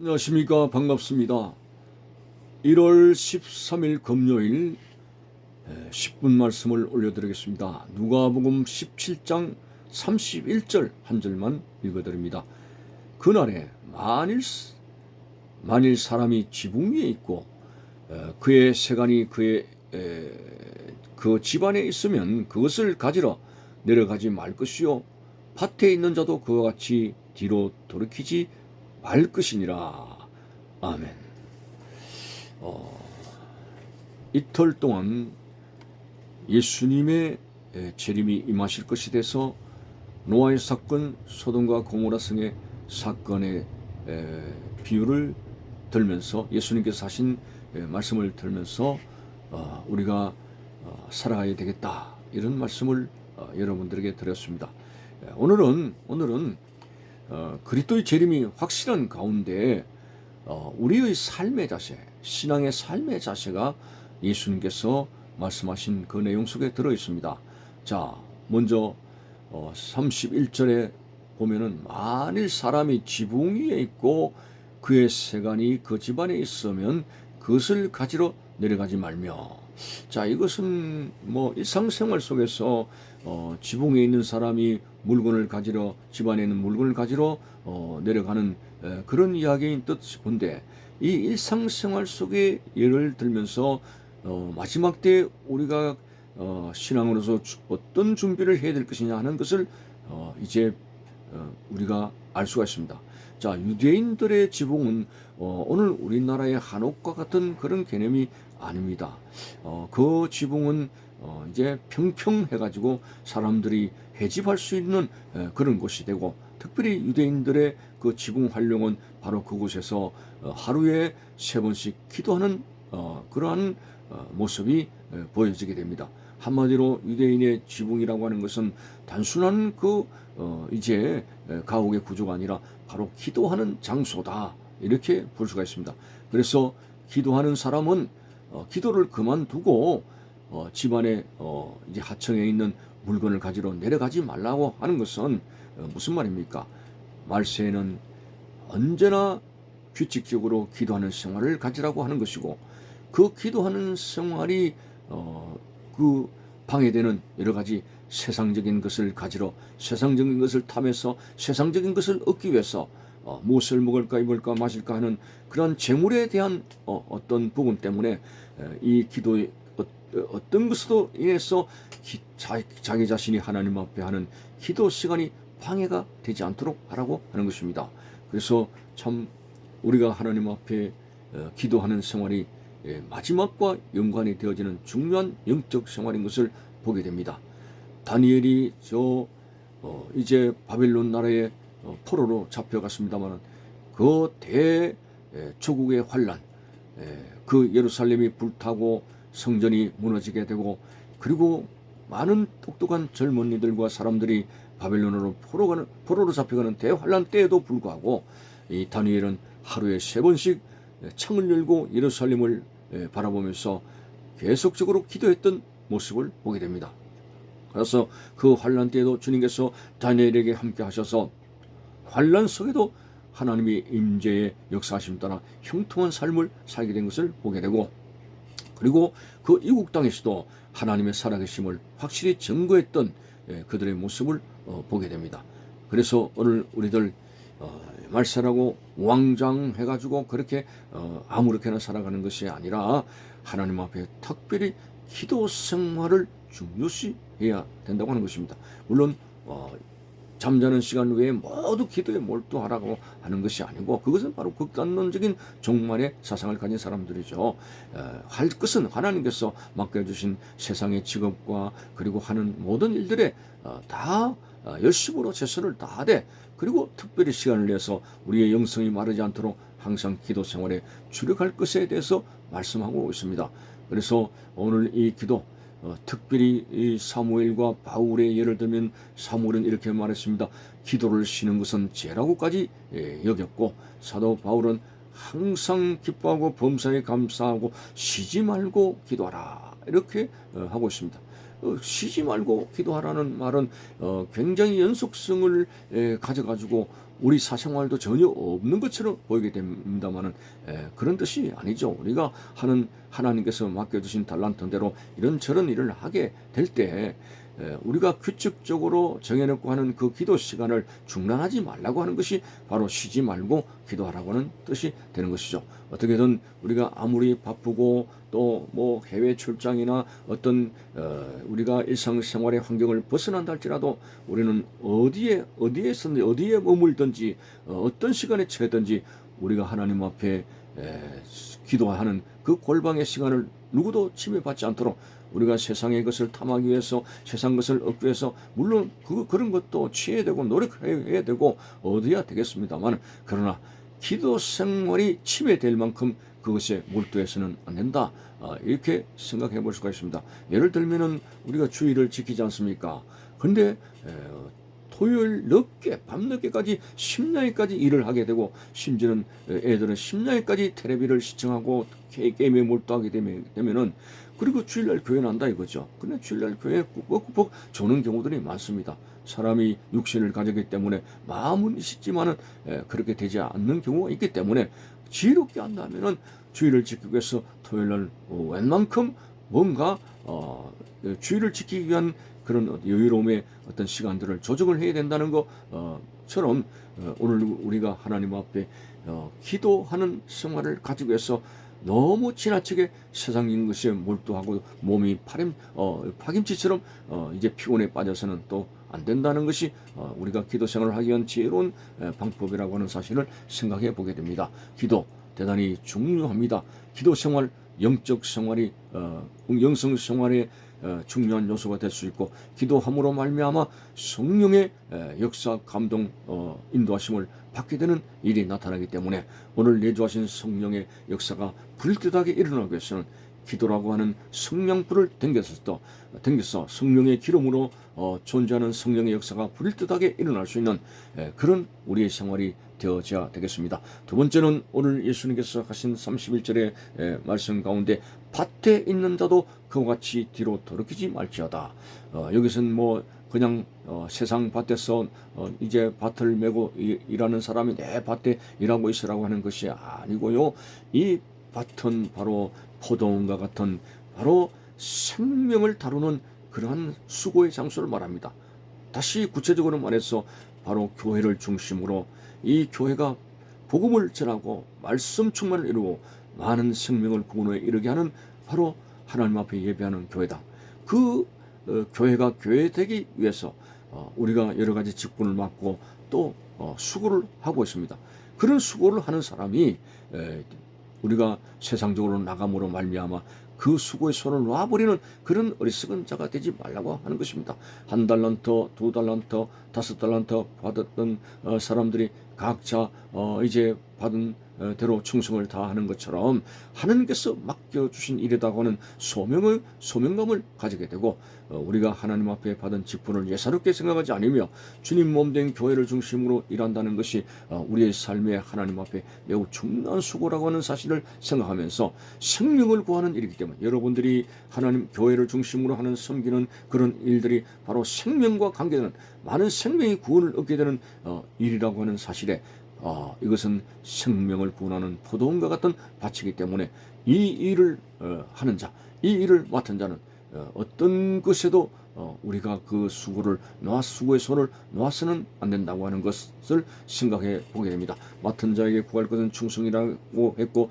안녕하십니까. 반갑습니다. 1월 13일 금요일 10분 말씀을 올려드리겠습니다. 누가복음 17장 31절 한 절만 읽어드립니다. 그날에 만일 사람이 지붕 위에 있고 그의 세간이 그 집안에 있으면 그것을 가지러 내려가지 말 것이요 밭에 있는 자도 그와 같이 뒤로 돌이키지 말 것이니라. 아멘. 이틀 동안 예수님의 재림이 임하실 것이 돼서 노아의 사건, 소돔과 고모라 성의 사건의 비유를 들면서 예수님께서 하신 말씀을 들면서 우리가 살아가야 되겠다, 이런 말씀을 여러분들에게 드렸습니다. 오늘은 그리스도의 재림이 확실한 가운데 우리의 삶의 자세, 신앙의 삶의 자세가 예수님께서 말씀하신 그 내용 속에 들어 있습니다. 자, 먼저 31절에 보면은 만일 사람이 지붕 위에 있고 그의 세간이 그 집안에 있으면 그것을 가지러 내려가지 말며. 자, 이것은 일상생활 속에서 지붕에 있는 사람이 물건을 가지러, 집안에 있는 물건을 가지러 내려가는 그런 이야기인 듯 본데, 이 일상생활 속에 예를 들면서 마지막 때 우리가 신앙으로서 어떤 준비를 해야 될 것이냐 하는 것을 이제 우리가 알 수가 있습니다. 자, 유대인들의 지붕은 오늘 우리나라의 한옥과 같은 그런 개념이 아닙니다. 그 지붕은 이제 평평해가지고 사람들이 해집할 수 있는 그런 곳이 되고, 특별히 유대인들의 그 지붕 활용은 바로 그곳에서 하루에 3번씩 기도하는 그러한 모습이 보여지게 됩니다. 한마디로 유대인의 지붕이라고 하는 것은 단순한 이제 가옥의 구조가 아니라 바로 기도하는 장소다, 이렇게 볼 수가 있습니다. 그래서 기도하는 사람은 기도를 그만두고 집안에 이제 하청에 있는 물건을 가지러 내려가지 말라고 하는 것은 무슨 말입니까? 말세에는 언제나 규칙적으로 기도하는 생활을 가지라고 하는 것이고, 그 기도하는 생활이 그 방해되는 여러 가지 세상적인 것을 가지러, 세상적인 것을 탐해서 세상적인 것을 얻기 위해서 무엇을 먹을까 입을까 마실까 하는 그런 재물에 대한 어떤 부분 때문에 이 기도의 어떤 것으로 인해서 자기 자신이 하나님 앞에 하는 기도 시간이 방해가 되지 않도록 하라고 하는 것입니다. 그래서 참 우리가 하나님 앞에 기도하는 생활이 마지막과 연관이 되어지는 중요한 영적 생활인 것을 보게 됩니다. 다니엘이 이제 바벨론 나라의 포로로 잡혀갔습니다만, 그 대조국의 환란, 그 예루살렘이 불타고 성전이 무너지게 되고, 그리고 많은 똑똑한 젊은이들과 사람들이 바벨론으로 포로로 잡혀가는 대환란 때에도 불구하고 이 다니엘은 하루에 3번씩 창을 열고 예루살렘을 바라보면서 계속적으로 기도했던 모습을 보게 됩니다. 그래서 그 환란 때에도 주님께서 다니엘에게 함께 하셔서 환란 속에도 하나님의 임재의 역사하심 따라 형통한 삶을 살게 된 것을 보게 되고, 그리고 그 이국 땅에서도 하나님의 살아계심을 확실히 증거했던 그들의 모습을 보게 됩니다. 그래서 오늘 우리들 말세라고 왕장해가지고 그렇게 아무렇게나 살아가는 것이 아니라 하나님 앞에 특별히 기도 생활을 중요시 해야 된다고 하는 것입니다. 물론 잠자는 시간 외에 모두 기도에 몰두하라고 하는 것이 아니고, 그것은 바로 극단론적인 종말의 사상을 가진 사람들이죠. 할 것은 하나님께서 맡겨주신 세상의 직업과 그리고 하는 모든 일들에 다 열심으로 최선을 다하되, 그리고 특별히 시간을 내서 우리의 영성이 마르지 않도록 항상 기도 생활에 주력할 것에 대해서 말씀하고 있습니다. 그래서 오늘 이 기도, 특별히 이 사무엘과 바울의 예를 들면 사무엘은 이렇게 말했습니다. 기도를 쉬는 것은 죄라고까지 여겼고, 사도 바울은 항상 기뻐하고 범사에 감사하고 쉬지 말고 기도하라, 이렇게 하고 있습니다. 쉬지 말고 기도하라는 말은 굉장히 연속성을 가져가지고 우리 사생활도 전혀 없는 것처럼 보이게 됩니다만은 그런 뜻이 아니죠. 우리가 하는 하나님께서 맡겨주신 달란트대로 이런저런 일을 하게 될 때 우리가 규칙적으로 정해놓고 하는 그 기도 시간을 중단하지 말라고 하는 것이 바로 쉬지 말고 기도하라고 하는 뜻이 되는 것이죠. 어떻게든 우리가 아무리 바쁘고 또 뭐 해외 출장이나 어떤 우리가 일상생활의 환경을 벗어난다 할지라도 우리는 어디에서든지 어디에 머물든지 어떤 시간에 처해든지 우리가 하나님 앞에 기도하는 그 골방의 시간을 누구도 침해받지 않도록 우리가 세상의 것을 탐하기 위해서 세상 것을 얻기 위해서 물론 그런 것도 취해야 되고 노력해야 되고 얻어야 되겠습니다만 그러나 기도 생활이 침해될 만큼 그것에 몰두해서는 안 된다. 이렇게 생각해 볼 수가 있습니다. 예를 들면은 우리가 주일을 지키지 않습니까? 근데 토요일 늦게 밤늦게까지 심야에까지 일을 하게 되고 심지어는 애들은 심야에까지 텔레비를 시청하고 게임에 몰두하게 되면은 그리고 주일날 교회 난다 이거죠. 근데 주일날 교회에 꾹꾹 조는 경우들이 많습니다. 사람이 육신을 가졌기 때문에 마음은 있지만은 그렇게 되지 않는 경우가 있기 때문에 지혜롭게 한다면은 주일을 지키기 위해서 토요일날 웬만큼 뭔가 주일을 지키기 위한 그런 여유로움의 어떤 시간들을 조정을 해야 된다는 것처럼 오늘 우리가 하나님 앞에 기도하는 생활을 가지고 해서 너무 지나치게 세상적인 것에 몰두하고 몸이 파김치처럼 이제 피곤에 빠져서는 또 안 된다는 것이 우리가 기도 생활을 하기 위한 지혜로운 방법이라고 하는 사실을 생각해 보게 됩니다. 기도 대단히 중요합니다. 기도 생활, 영적 생활이 영성 생활의 중요한 요소가 될 수 있고 기도함으로 말미암아 성령의 역사, 감동, 인도하심을 받게 되는 일이 나타나기 때문에 오늘 내주하신 성령의 역사가 불뜻하게 일어나기 위해서는 기도라고 하는 성령불을 댕겨서 성령의 기름으로 존재하는 성령의 역사가 불뜻하게 일어날 수 있는 그런 우리의 생활이 되어져야 되겠습니다. 두 번째는 오늘 예수님께서 하신 31절의 말씀 가운데 밭에 있는 자도 그와 같이 뒤로 돌이키지 말지어다. 여기서는 뭐 그냥 세상 밭에서 이제 밭을 메고 일하는 사람이 내 밭에 일하고 있으라고 하는 것이 아니고요. 이 밭은 바로 포도원과 같은 바로 생명을 다루는 그러한 수고의 장소를 말합니다. 다시 구체적으로 말해서 바로 교회를 중심으로 이 교회가 복음을 전하고 말씀 충만을 이루고 많은 생명을 구원에 이르게 하는 바로 하나님 앞에 예배하는 교회다. 그 교회가 교회되기 위해서 우리가 여러 가지 직분을 맡고 또 수고를 하고 있습니다. 그런 수고를 하는 사람이 우리가 세상적으로 나감으로 말미암아 그 수고의 손을 놔버리는 그런 어리석은 자가 되지 말라고 하는 것입니다. 1달란트, 2달란트, 5달란트 받았던 사람들이 각자 이제 받은 대로 충성을 다하는 것처럼 하나님께서 맡겨주신 일이라고 하는 소명감을 가지게 되고 우리가 하나님 앞에 받은 직분을 예사롭게 생각하지 않으며 주님 몸된 교회를 중심으로 일한다는 것이 우리의 삶에 하나님 앞에 매우 중요한 수고라고 하는 사실을 생각하면서 생명을 구하는 일이기 때문에 여러분들이 하나님 교회를 중심으로 하는 섬기는 그런 일들이 바로 생명과 관계되는 많은 생명의 구원을 얻게 되는 일이라고 하는 사실에 이것은 생명을 구원하는 포도원과 같은 밭이기 때문에 이 일을 하는 자, 이 일을 맡은 자는 어떤 것에도 우리가 그 수고의 손을 놓아서는 안 된다고 하는 것을 생각해 보게 됩니다. 맡은 자에게 구할 것은 충성이라고 했고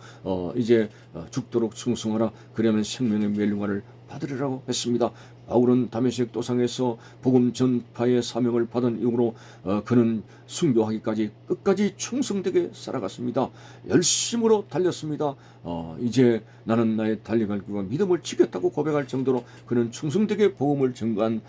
이제 죽도록 충성하라 그러면 생명의 멸류관을 받으리라고 했습니다. 바울은 다메섹 도상에서 복음 전파의 사명을 받은 이후로 그는 순교하기까지 끝까지 충성되게 살아갔습니다. 열심으로 달렸습니다. 이제 나는 나의 달려갈 길과 믿음을 지켰다고 고백할 정도로 그는 충성되게 복음을 전가한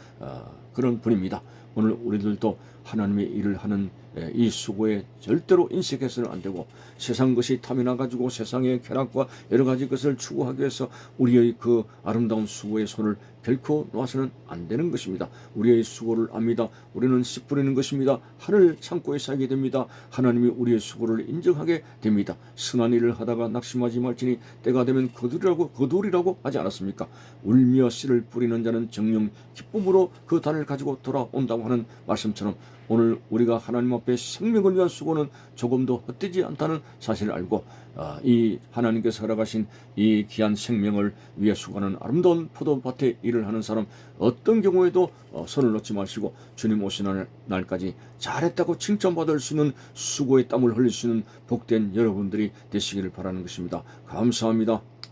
그런 분입니다. 오늘 우리들도 하나님의 일을 하는 이 수고에 절대로 인색해서는 안 되고 세상 것이 탐이 나가지고 세상의 쾌락과 여러 가지 것을 추구하기 위해서 우리의 그 아름다운 수고의 손을 결코 놓아서는 안 되는 것입니다. 우리의 수고를 압니다. 우리는 씨 뿌리는 것입니다. 하늘 창고에 쌓이게 됩니다. 하나님이 우리의 수고를 인정하게 됩니다. 선한 일을 하다가 낙심하지 말지니 때가 되면 거두리라고 하지 않았습니까? 울며 씨를 뿌리는 자는 정녕 기쁨으로 그 단을 가지고 돌아온다고 하는 말씀처럼 오늘 우리가 하나님 앞에 생명을 위한 수고는 조금도 헛되지 않다는 사실을 알고 이 하나님께서 허락하신 이 귀한 생명을 위해 수고하는 아름다운 포도밭에 일을 하는 사람 어떤 경우에도 손을 놓지 마시고 주님 오시는 날까지 잘했다고 칭찬받을 수 있는 수고의 땀을 흘릴 수 있는 복된 여러분들이 되시기를 바라는 것입니다. 감사합니다.